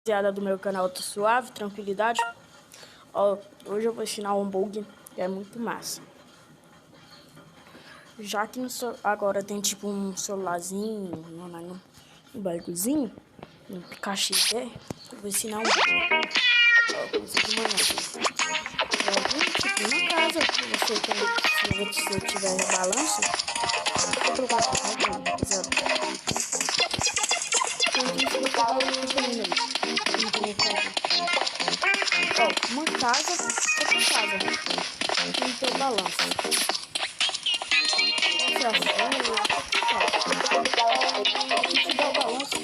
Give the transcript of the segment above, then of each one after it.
Rapaziada do meu canal, tá suave, tranquilidade. Ó, hoje eu vou ensinar um bug que é muito massa. Já que agora tem tipo um celularzinho, um bagulhozinho, um Pikachu, eu vou ensinar um bug. Ó, comecei de manhã. Tipo, numa casa, se você tiver balanço, vou colocar aqui, rapaziada. Ó, uma casa, outra casa. Tem que ter o balanço. Você achou? Se der o balanço, qualquer um, tem que dar o balanço.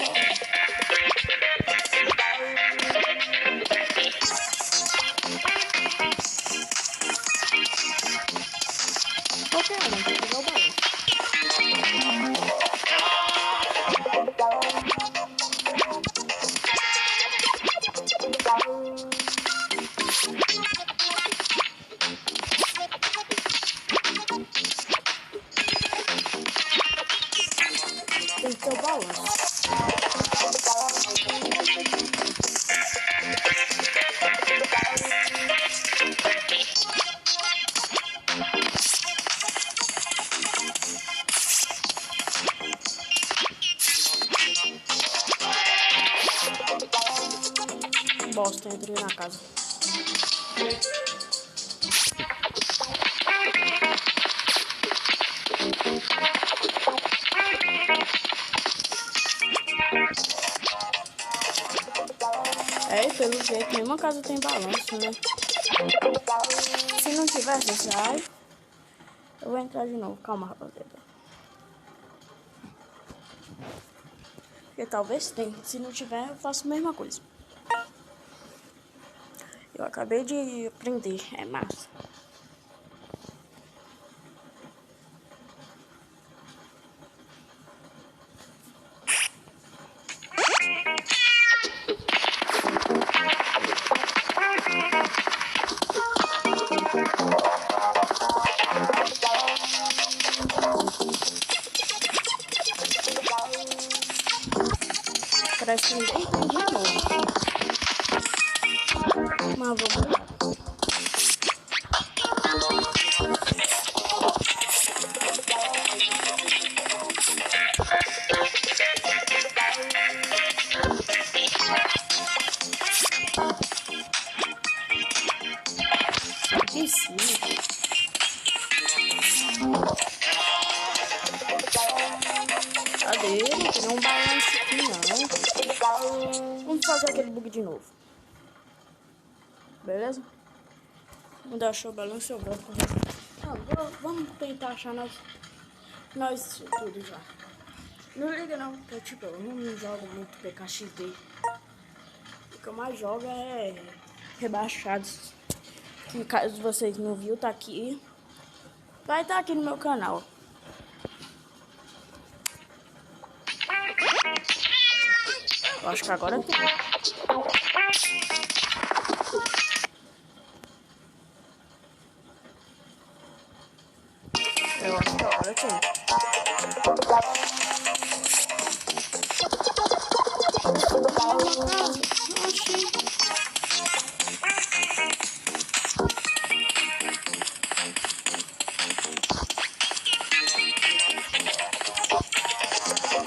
Tem que ter o balanço. Bosta, entrei na casa. É, pelo jeito, nenhuma casa tem balanço, né? Se não tivesse, sai. Eu vou entrar de novo. Calma, rapaziada. Porque talvez tenha. Se não tiver, eu faço a mesma coisa. Eu acabei de aprender. É massa. Parece que ninguém entendi de novo. Mas vamos lá. Aqui sim. Cadê? Não tem um balanço aqui não. Vamos fazer aquele bug de novo. Beleza? Quando eu achar o balanço eu volto. Vamos tentar achar nós tudo já. Não liga não, porque tipo, eu não jogo muito PKXD. O que eu mais jogo é rebaixados. Que caso vocês não viram, tá aqui. Vai estar aqui no meu canal. Eu acho que agora tem. Eu acho que agora tem.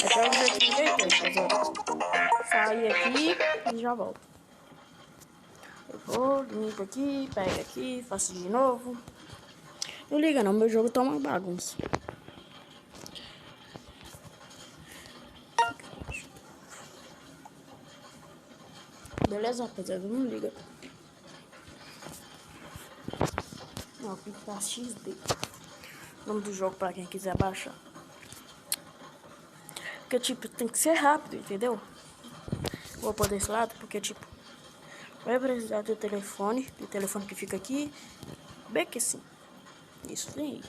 Até eu ver aqui sair aqui e já volto. Eu vou, limpo aqui, pego aqui, faço de novo. Não liga não, meu jogo tá uma bagunça. Beleza, rapaziada? Não liga. Não, aqui tá XD. Nome do jogo pra quem quiser baixar. Porque, tipo, tem que ser rápido, entendeu? Vou pôr desse lado, porque, tipo, vai precisar do telefone que fica aqui. Bem que sim. Isso tem.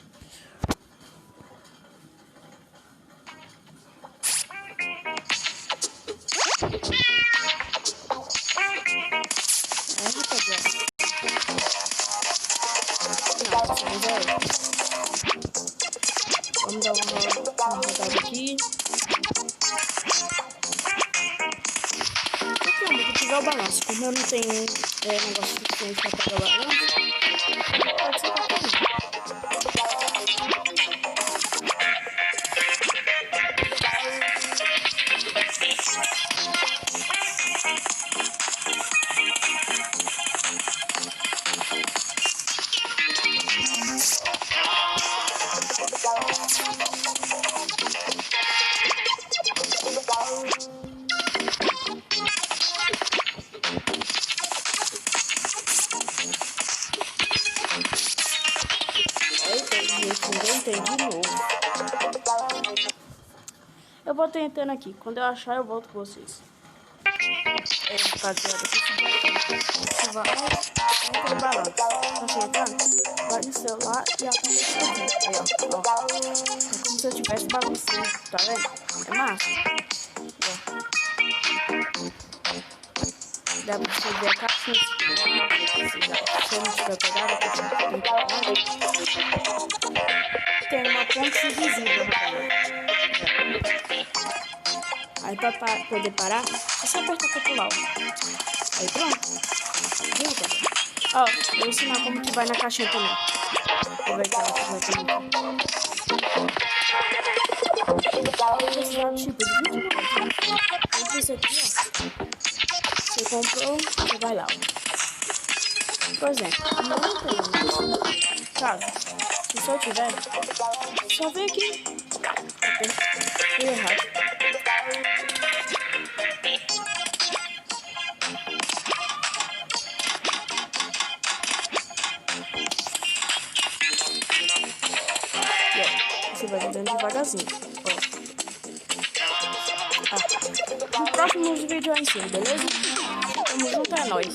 É, rapaziada. Não, vamos dar uma rodada aqui. pegar o balanço. Como eu não tenho negócio suficiente pra pegar o balanço, pode ser qualquer um. Tentei de novo. Eu vou tentando aqui. Quando eu achar, eu volto com vocês. Rapaziada, você vai aquele balanço. Tá acertando? Vai no celular e aperta o aí, ó. É como se eu estivesse balançando, tá vendo? É massa. Dá pra você ver a caixinha. Se eu não tiver pegado, tem uma ponte invisível, rapaziada. Aí pra poder parar, é só apertar pra pular. Aí pronto. Viu, cara? Ó, eu vou ensinar como que vai na caixinha também. Vou ver que ela vai também. Esse tipo de vídeo. Então, isso aqui, ó. Você comprou, você vai lá, ó. Por exemplo, não tem mais. Caso, se só tiver, só vem aqui. Fui errado. Você vai andando devagarzinho. Ó. No próximo vídeo eu ensino, beleza? Tamo junto, é nóis.